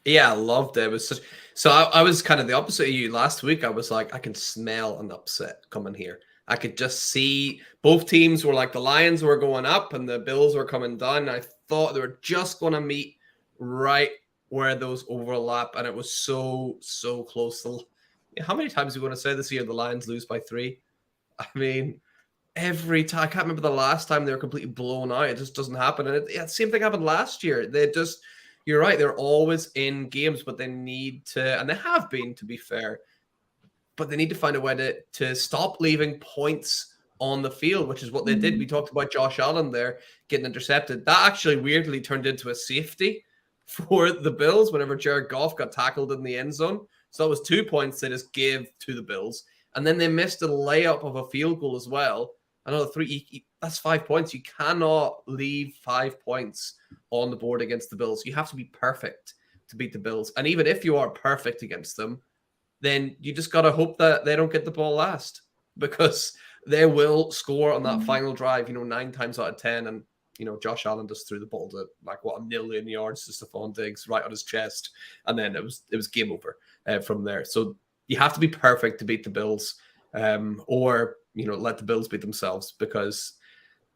Yeah, I loved it. It was such... So I was kind of the opposite of you last week. I was like, I can smell an upset coming here. I could just see both teams were like, the Lions were going up and the Bills were coming down. I thought they were just going to meet right where those overlap. And it was so close. How many times are we going to say this year the Lions lose by 3? I mean, every time. I can't remember the last time they were completely blown out. It just doesn't happen. And the same thing happened last year. They just... You're right. They're always in games, but they need to, and they have been, to be fair, but they need to find a way to stop leaving points on the field, which is what they did. We talked about Josh Allen there getting intercepted. That actually weirdly turned into a safety for the Bills whenever Jared Goff got tackled in the end zone. So that was 2 points they just gave to the Bills. And then they missed a layup of a field goal as well. Another 3. That's 5 points. You cannot leave 5 points on the board against the Bills. You have to be perfect to beat the Bills. And even if you are perfect against them, then you just got to hope that they don't get the ball last, because they will score on that final drive, 9 times out of 10. And, Josh Allen just threw the ball to 1,000,000 yards to Stephon Diggs right on his chest. And then it was game over from there. So you have to be perfect to beat the Bills, or let the Bills beat themselves, because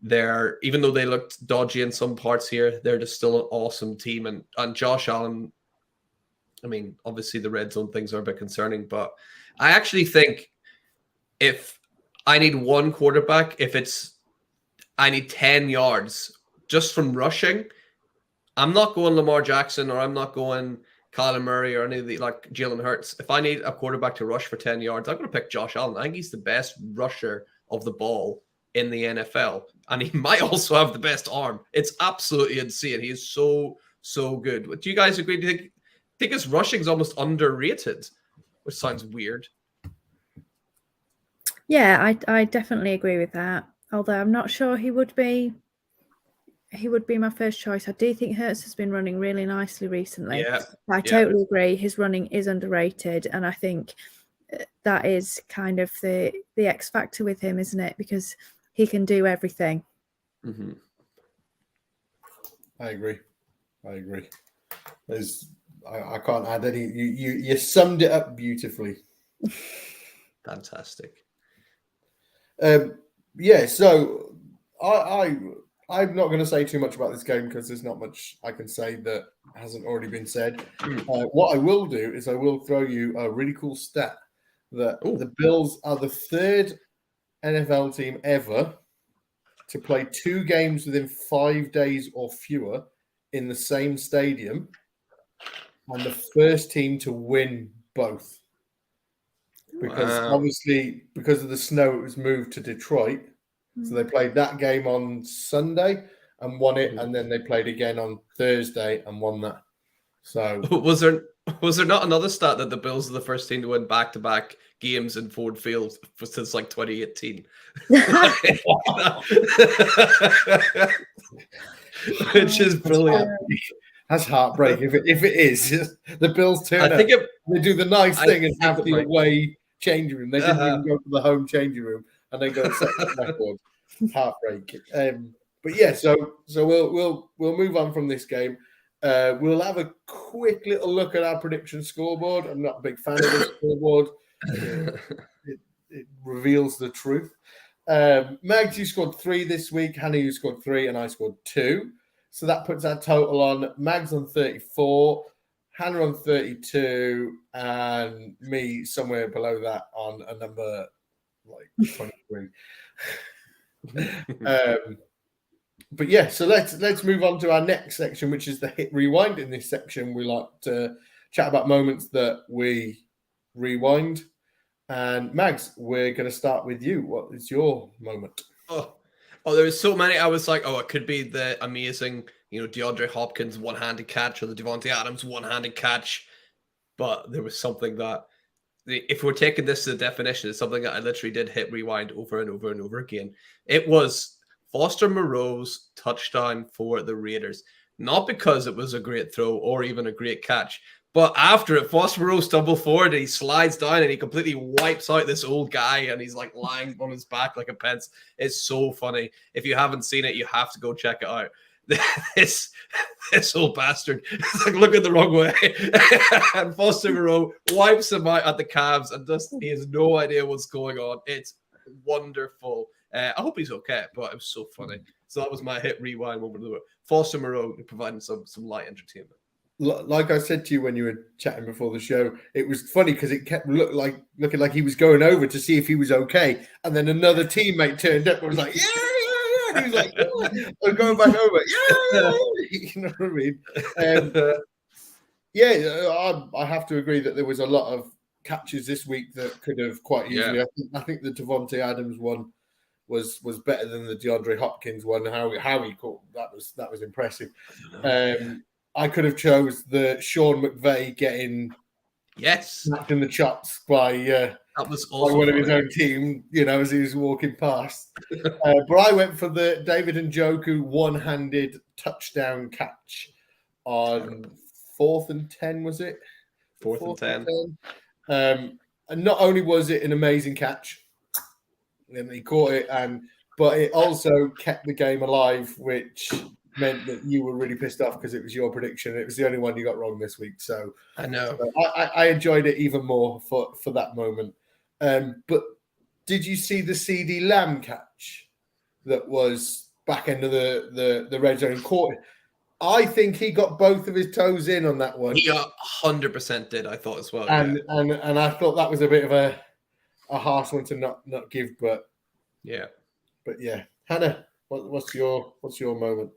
even though they looked dodgy in some parts here, they're just still an awesome team. And Josh Allen, I mean, obviously the red zone things are a bit concerning, but I actually think if I need one quarterback, I need 10 yards just from rushing, I'm not going Lamar Jackson, or I'm not going Kyler Murray, or any of the Jalen Hurts. If I need a quarterback to rush for 10 yards, I'm going to pick Josh Allen. I think he's the best rusher of the ball in the NFL. And he might also have the best arm. It's absolutely insane. He is so, so good. Do you guys agree? Do you think his rushing is almost underrated? Which sounds weird. Yeah, I definitely agree with that. Although I'm not sure he would be my first choice. I do think Hurts has been running really nicely recently. Yeah, I totally agree. His running is underrated, and I think that is kind of the X factor with him, isn't it? Because he can do everything. Mm-hmm. I agree. I can't add any. You summed it up beautifully. Fantastic. Yeah, so I'm not going to say too much about this game, because there's not much I can say that hasn't already been said. What I will do is I will throw you a really cool stat that the Bills are the third NFL team ever to play 2 games within 5 days or fewer in the same stadium, and the first team to win both. Because obviously, because of the snow, it was moved to Detroit. So they played that game on Sunday and won it, and then they played again on Thursday and won that. So was there not another stat that the Bills are the first team to win back-to-back games in Ford Field since 2018? Which is brilliant. That's heartbreaking. If it is, the Bills turn up. They do the nice thing and have the away changing room. They didn't even go to the home changing room, and they go set the record. Heartbreaking. But yeah, so we'll move on from this game. We'll have a quick little look at our prediction scoreboard. I'm not a big fan of this scoreboard. It reveals the truth. Mags, you scored 3 this week. Hannah, you scored 3, and I scored 2. So that puts our total on Mags on 34, Hannah on 32, and me somewhere below that on a number 23. But yeah, so let's move on to our next section, which is the hit rewind. In this section, we like to chat about moments that we rewind. And Mags, we're going to start with you. What is your moment? Oh, there was so many. I was like, it could be the amazing, DeAndre Hopkins one-handed catch, or the Devontae Adams one-handed catch. But there was something that, if we're taking this to the definition, it's something that I literally did hit rewind over and over and over again. It was Foster Moreau's touchdown for the Raiders. Not because it was a great throw or even a great catch, but after it, Foster Moreau stumbled forward and he slides down and he completely wipes out this old guy, and he's lying on his back like a pence. It's so funny. If you haven't seen it, you have to go check it out. This old bastard is looking the wrong way. And Foster Moreau wipes him out at the calves, and he has no idea what's going on. It's wonderful. I hope he's okay, but it was so funny. So that was my hit rewind moment. Foster Moreau providing some light entertainment. Like I said to you when you were chatting before the show, it was funny because it kept looking like he was going over to see if he was okay, and then another teammate turned up and was like, yeah. He was like, I'm going back over. Yeah. You know what I mean? I have to agree that there was a lot of catches this week that could have quite easily. Yeah. I think the Devontae Adams one was better than the DeAndre Hopkins one. How he caught that was impressive. I could have chose the Sean McVay getting snapped in the chops by that was also one of his own team, as he was walking past. But I went for the David Njoku one-handed touchdown catch on 4th and 10, was it? 4th and 10. And not only was it an amazing catch, and he caught it, but it also kept the game alive, which meant that you were really pissed off because it was your prediction. It was the only one you got wrong this week. So I know. I enjoyed it even more for that moment. But did you see the CD Lamb catch that was back end of the red zone court? I think he got both of his toes in on that one. He 100% did, I thought as well. And I thought that was a bit of a harsh one to not give, but yeah. Hannah, what's your moment?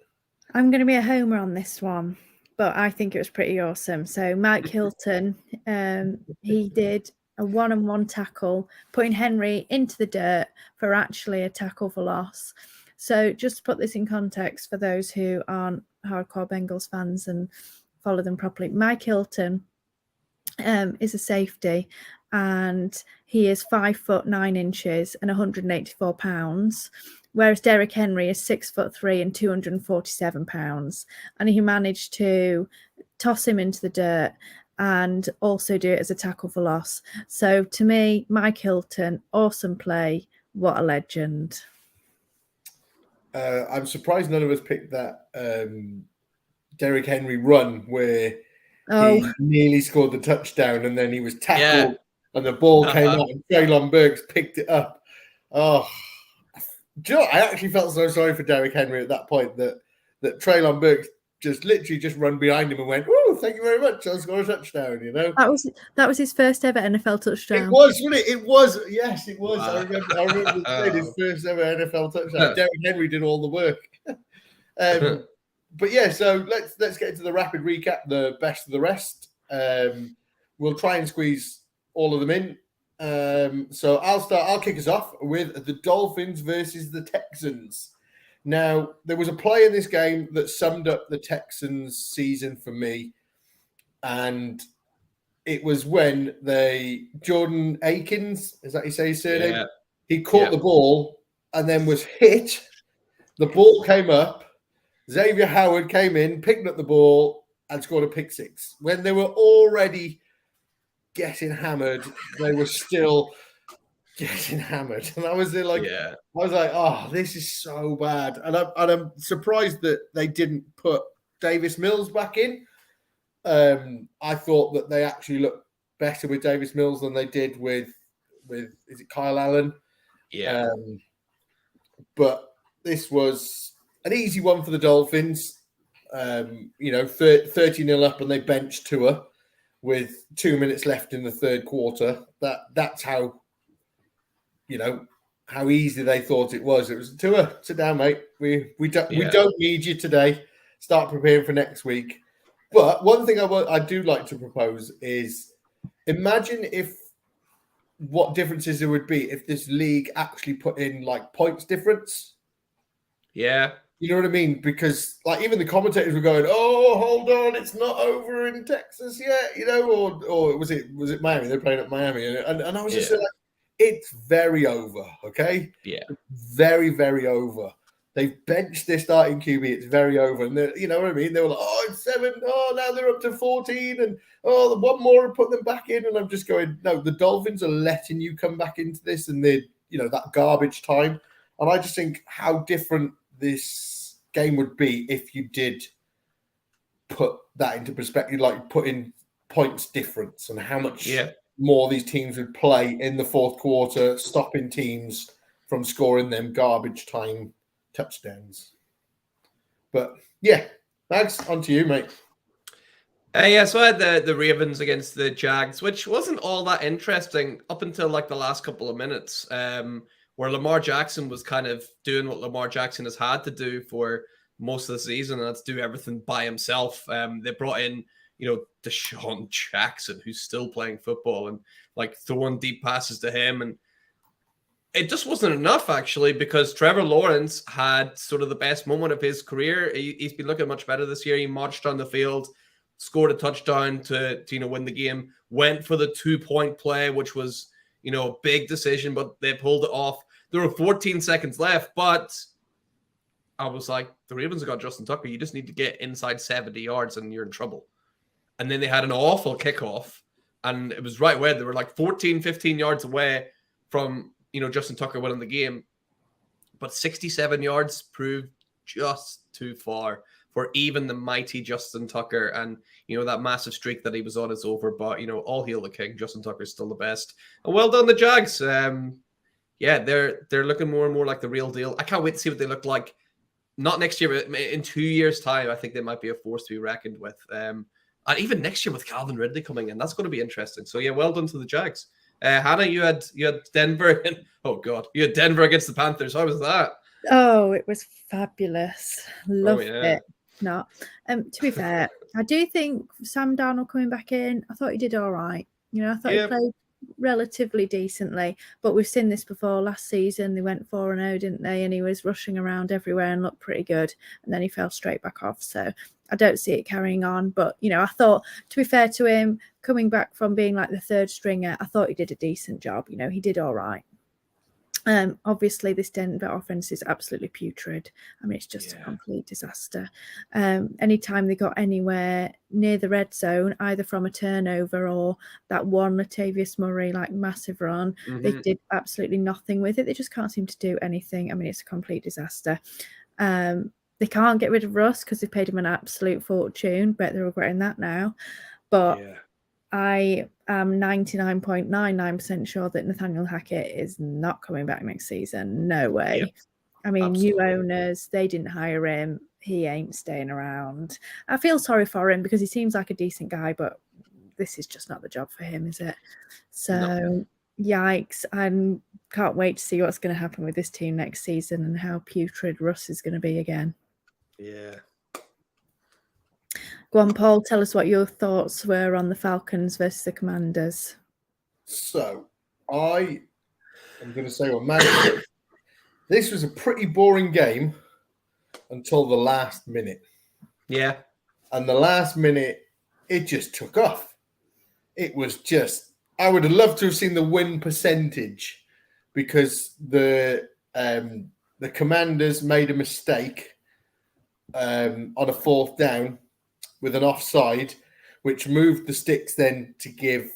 I'm going to be a homer on this one, but I think it was pretty awesome. So Mike Hilton, he did a one-on-one tackle, putting Henry into the dirt for actually a tackle for loss. So just to put this in context for those who aren't hardcore Bengals fans and follow them properly, Mike Hilton is a safety, and he is 5'9" and 184 pounds, whereas Derrick Henry is 6'3" and 247 pounds, and he managed to toss him into the dirt and also do it as a tackle for loss. So to me, Mike Hilton, awesome play. What a legend. I'm surprised none of us picked that Derrick Henry run where he nearly scored the touchdown and then he was tackled and the ball came out and Treylon Burks picked it up. Oh, do you know what? I actually felt so sorry for Derrick Henry at that point that Treylon Burks just literally run behind him and went, "Oh, thank you very much. I'll score a touchdown." That was his first ever NFL touchdown. It was, wasn't it? It was. Yes, it was. I remember his first ever NFL touchdown. Derrick Henry did all the work. But yeah, so let's get into the rapid recap, the best of the rest. We'll try and squeeze all of them in. So I'll kick us off with the Dolphins versus the Texans. Now, there was a play in this game that summed up the Texans' season for me, and it was when Jordan Akins, is that how you say his surname? Yeah. He caught the ball and then was hit. The ball came up. Xavier Howard came in, picked up the ball, and scored a pick six. When they were already getting hammered, they were still getting hammered. And I was there I was like, oh, this is so bad. And I'm surprised that they didn't put Davis Mills back in. I thought that they actually looked better with Davis Mills than they did with is it Kyle Allen? Yeah. But this was an easy one for the Dolphins. 30-0 up and they benched Tua with 2 minutes left in the third quarter. That's how how easy they thought it was. It was Tua, sit down, mate. We don't need you today. Start preparing for next week. But one thing I do like to propose is imagine what differences there would be if this league actually put in like points difference. Yeah. You know what I mean? Because like even the commentators were going, "Oh, hold on, it's not over in Texas yet," or was it Miami? They're playing at Miami, and I was just like, it's very over, okay? Yeah, very, very over. They've benched their starting QB. It's very over, and you know what I mean. They were like, "Oh, it's 7. Oh, now they're up to 14, and the one more and put them back in." And I'm just going, no, the Dolphins are letting you come back into this, and they're that garbage time. And I just think how different this game would be if you did put that into perspective, like put in points difference and how much more these teams would play in the fourth quarter, stopping teams from scoring them garbage time touchdowns. But yeah, Mags, on to you, mate. So I had the Ravens against the Jags, which wasn't all that interesting up until like the last couple of minutes. Where Lamar Jackson was kind of doing what Lamar Jackson has had to do for most of the season, and that's do everything by himself. They brought in, Deshaun Jackson, who's still playing football, and like throwing deep passes to him. And it just wasn't enough, actually, because Trevor Lawrence had sort of the best moment of his career. He's been looking much better this year. He marched on the field, scored a touchdown to win the game, went for the 2-point play, which was, a big decision, but they pulled it off. There were 14 seconds left, but I was like, the Ravens have got Justin Tucker. You just need to get inside 70 yards and you're in trouble. And then they had an awful kickoff, and it was right where they were like 14, 15 yards away from, Justin Tucker winning the game. But 67 yards proved just too far for even the mighty Justin Tucker. And, that massive streak that he was on is over. But, all hail the king. Justin Tucker's still the best. And well done, the Jags. Yeah, they're looking more and more like the real deal. I can't wait to see what they look like. Not next year, but in 2 years' time, I think they might be a force to be reckoned with. And even next year with Calvin Ridley coming in, that's going to be interesting. So, yeah, well done to the Jags. Hannah, you had Denver. You had Denver against the Panthers. How was that? Oh, it was fabulous. Loved it. No, to be fair, I do think Sam Darnold coming back in, I thought he did all right. I thought he played relatively decently, but we've seen this before. Last season they went 4-0, didn't they? And he was rushing around everywhere and looked pretty good, and then he fell straight back off. So I don't see it carrying on. But I thought, to be fair to him, coming back from being like the third stringer, I thought he did a decent job. He did all right. Obviously this Denver offense is absolutely putrid. I mean, it's just a complete disaster. Anytime they got anywhere near the red zone, either from a turnover or that one Latavius Murray like massive run, they did absolutely nothing with it. They just can't seem to do anything. I mean, it's a complete disaster. They can't get rid of Russ because they paid him an absolute fortune. Bet they're regretting that now. But I am 99.99% sure that Nathaniel Hackett is not coming back next season. No way. Yep. I mean, new owners, they didn't hire him. He ain't staying around. I feel sorry for him because he seems like a decent guy, but this is just not the job for him, is it? So, yikes. I can't wait to see what's going to happen with this team next season and how putrid Russ is going to be again. Yeah. Go on, Paul, tell us what your thoughts were on the Falcons versus the Commanders. So, I'm going to say, this was a pretty boring game until the last minute. Yeah. And the last minute, it just took off. It was just, I would have loved to have seen the win percentage because the Commanders made a mistake on a fourth down with an offside, which moved the sticks then to give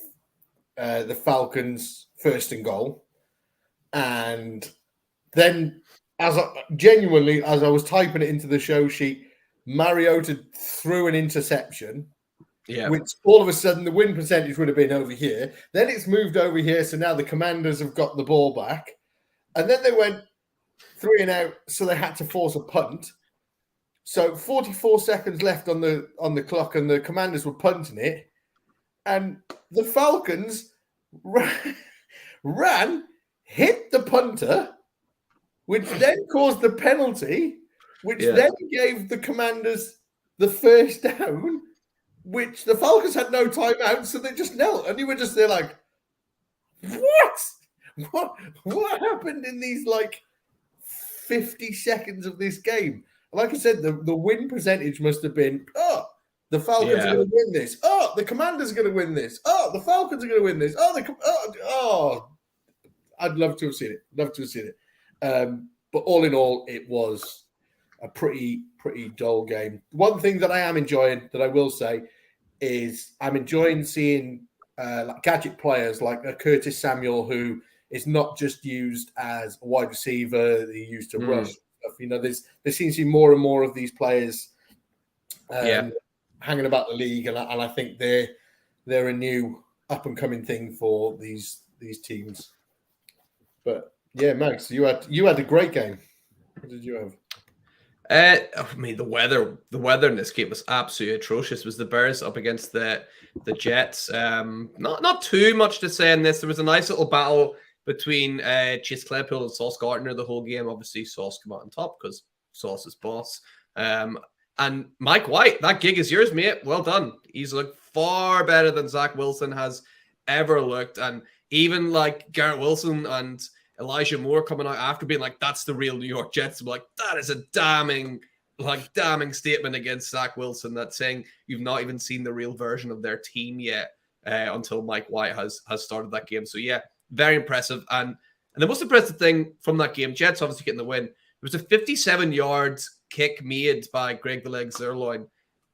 the Falcons first and goal. And then as I was typing it into the show sheet, Mariota threw an interception, which all of a sudden the win percentage would have been over here. Then it's moved over here, so now the Commanders have got the ball back. And then they went 3 and out, so they had to force a punt. So 44 seconds left on the clock, and the Commanders were punting it. And the Falcons ran, hit the punter, which then caused the penalty, which then gave the Commanders the first down, which the Falcons had no timeout, so they just knelt. And you were just there like, what happened in these like 50 seconds of this game? Like I said, the win percentage must have been, the Falcons are going to win this. Oh, the Commanders are going to win this. Oh, the Falcons are going to win this. I'd love to have seen it. But all in all, it was a pretty dull game. One thing that I am enjoying, that I will say, is I'm enjoying seeing like gadget players like Curtis Samuel, who is not just used as a wide receiver, he used to rush. There seems to be more and more of these players hanging about the league, and I think they're a new up and coming thing for these teams. But yeah, Max, you had a great game. What did you have? I mean, the weather in this game was absolutely atrocious. It was the Bears up against the Jets. Not too much to say in this. There was a nice little battle between Chase Claypool and Sauce Gardner the whole game. Obviously, Sauce came out on top because Sauce is boss. And Mike White, that gig is yours, mate. Well done. He's looked far better than Zach Wilson has ever looked. And even like Garrett Wilson and Elijah Moore coming out after being like, that's the real New York Jets. I'm like, that is a damning statement against Zach Wilson, that's saying you've not even seen the real version of their team yet until Mike White has started that game. So yeah, very impressive. And the most impressive thing from that game, Jets obviously getting the win, it was a 57-yard kick made by Greg the Leg Zerloin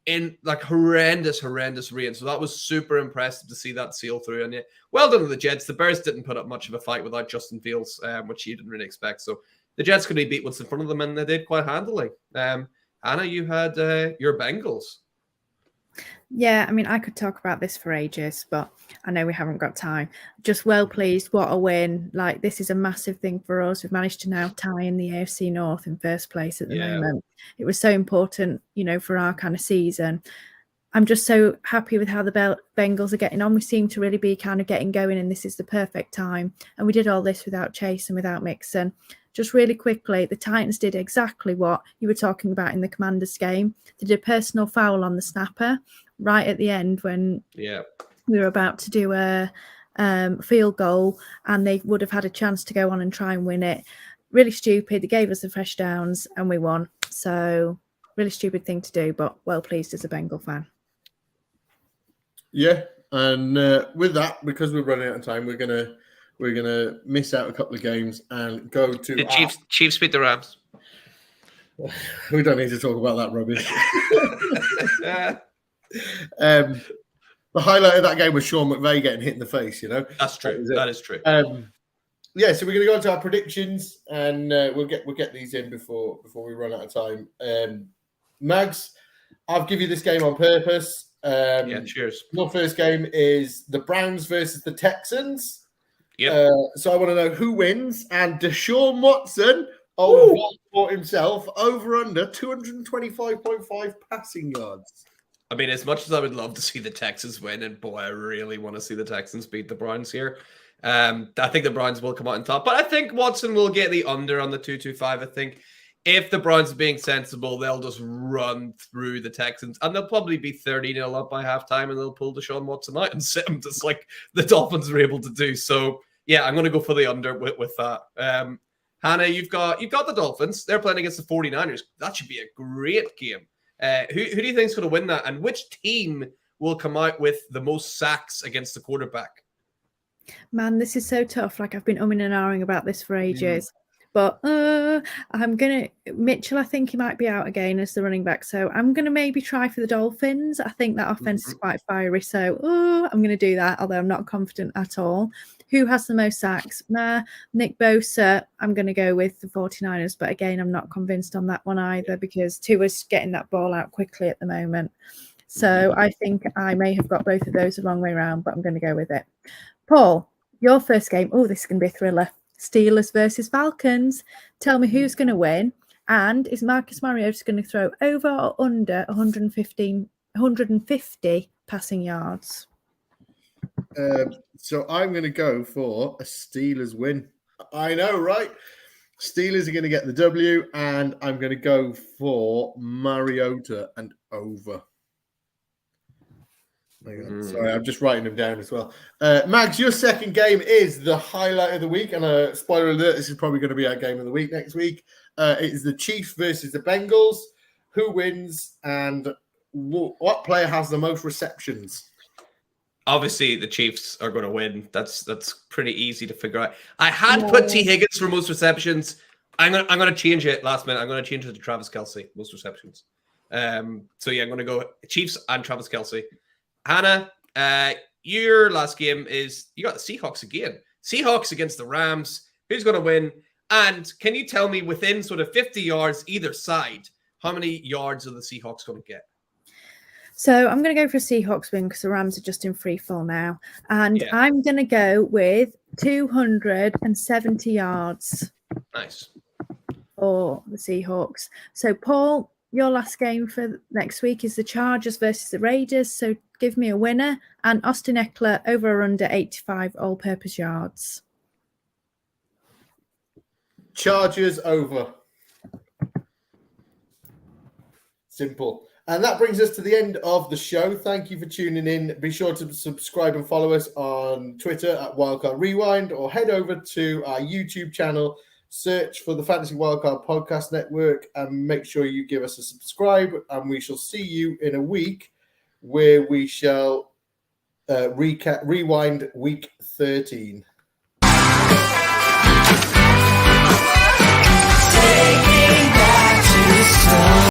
in like horrendous rain. So that was super impressive to see that seal through. And yeah, well done to the Jets. The Bears didn't put up much of a fight without Justin Fields, which you didn't really expect. So the Jets could beat what's in front of them, and they did quite handily. Hannah, you had your Bengals. Yeah, I mean, I could talk about this for ages, but I know we haven't got time. Just well pleased. What a win. Like, this is a massive thing for us. We've managed to now tie in the AFC North in first place at the moment. It was so important, for our kind of season. I'm just so happy with how the Bengals are getting on. We seem to really be kind of getting going, and this is the perfect time. And we did all this without Chase and without Mixon. Just really quickly, the Titans did exactly what you were talking about in the Commanders game. They did a personal foul on the snapper right at the end when we were about to do a field goal, and they would have had a chance to go on and try and win it. Really stupid. They gave us the fresh downs and we won. So really stupid thing to do, but well pleased as a Bengal fan. Yeah, and with that, because we're running out of time, we're gonna miss out a couple of games and go to the Chiefs beat the Rams. We don't need to talk about that rubbish. The highlight of that game was Sean McVay getting hit in the face. That's true. That is true. Yeah, so we're going to go into our predictions, and we'll get these in before we run out of time. Mags, I'll give you this game on purpose. Cheers. Your first game is the Browns versus the Texans. Yeah. So I want to know who wins, and Deshaun Watson, for himself, over under 225.5 passing yards. I mean, as much as I would love to see the Texans win, and boy, I really want to see the Texans beat the Browns here. I think the Browns will come out on top, but I think Watson will get the under on the 225. I think if the Browns are being sensible, they'll just run through the Texans, and they'll probably be 30-0 up by halftime, and they'll pull Deshaun Watson out and sit him just like the Dolphins were able to do. So yeah, I'm going to go for the under with that. Hannah, you've got the Dolphins. They're playing against the 49ers. That should be a great game. Who do you think is going to win that? And which team will come out with the most sacks against the quarterback? Man, this is so tough. Like, I've been umming and ahhing about this for ages. But Mitchell, I think he might be out again as the running back. So I'm going to maybe try for the Dolphins. I think that offense is quite fiery. So I'm going to do that, although I'm not confident at all. Who has the most sacks? Nick Bosa. I'm going to go with the 49ers. But again, I'm not convinced on that one either, because Tua's getting that ball out quickly at the moment. So I think I may have got both of those the wrong way around, but I'm going to go with it. Paul, your first game. Oh, this is going to be a thriller. Steelers versus Falcons. Tell me who's going to win, and is Marcus Mariota going to throw over or under 150 passing yards? So I'm going to go for a Steelers win. I know, right? Steelers are going to get the W, and I'm going to go for Mariota and over. Sorry, I'm just writing them down as well. Mags, your second game is the highlight of the week. And spoiler alert, this is probably going to be our game of the week next week. It is the Chiefs versus the Bengals. Who wins, and what player has the most receptions? Obviously, the Chiefs are going to win. That's pretty easy to figure out. I had put T. Higgins for most receptions. I'm gonna change it last minute. I'm going to change it to Travis Kelce, most receptions. So yeah, I'm going to go Chiefs and Travis Kelce. Hannah, your last game is you got the Seahawks again. Seahawks against the Rams. Who's going to win? And can you tell me within sort of 50 yards either side, how many yards are the Seahawks going to get? So I'm going to go for a Seahawks win because the Rams are just in free fall now. And I'm going to go with 270 yards. Nice. For the Seahawks. So Paul, your last game for next week is the Chargers versus the Raiders. So give me a winner, and Austin Eckler over or under 85 all-purpose yards. Chargers over. Simple. And that brings us to the end of the show. Thank you for tuning in. Be sure to subscribe and follow us on Twitter at Wildcard Rewind, or head over to our YouTube channel, search for the Fantasy Wildcard Podcast Network, and make sure you give us a subscribe. And we shall see you in a week where we shall rewind week 13.